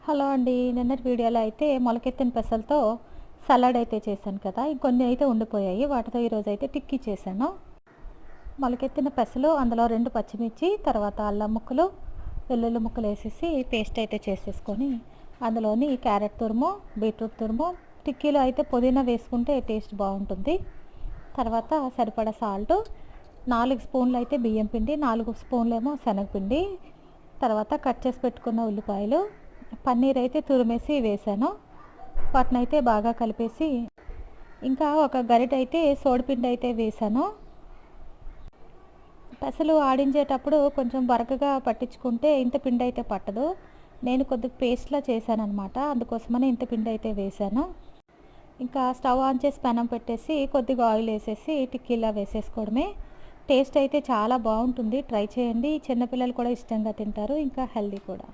Hello అండి. నిన్నటి వీడియోలో అయితే మొలకెత్తిన పెసలతో సలాడ్ అయితే చేశాను కదా. ఇంకొన్ని అయితే ఉండిపోయాయి. వాటితో ఈరోజైతే టిక్కీ చేశాను. మొలకెత్తిన పెసలు, అందులో 2 పచ్చిమిర్చి, తర్వాత అల్లం ముక్కలు, వెల్లుల్లి ముక్కలు వేసేసి పేస్ట్ అయితే చేసేసుకొని, అందులోని క్యారెట్ తురుము, బీట్రూట్ తురుము, టిక్కీలో అయితే పుదీనా వేసుకుంటే టేస్ట్ బాగుంటుంది. తర్వాత సరిపడా సాల్టు, 4 స్పూన్లు అయితే బియ్యం పిండి, 4 స్పూన్లేమో శనగపిండి, తర్వాత కట్ చేసి పెట్టుకున్న ఉల్లిపాయలు, పన్నీర్ అయితే తురిమేసి వేసాను. వాటినైతే బాగా కలిపేసి, ఇంకా ఒక గరిట అయితే సోడిపిండి అయితే వేసాను. పెసలు ఆడించేటప్పుడు కొంచెం బరకగా పట్టించుకుంటే ఇంత పిండి అయితే పట్టదు. నేను కొద్దిగా పేస్ట్లా చేశానమాట, అందుకోసమని ఇంత పిండి అయితే వేసాను. ఇంకా స్టవ్ ఆన్ చేసి పెనం పెట్టేసి కొద్దిగా ఆయిల్ వేసేసి టిక్కీలా వేసేసుకోవడమే. టేస్ట్ అయితే చాలా బాగుంటుంది, ట్రై చేయండి. చిన్నపిల్లలు కూడా ఇష్టంగా తింటారు, ఇంకా హెల్దీ కూడా.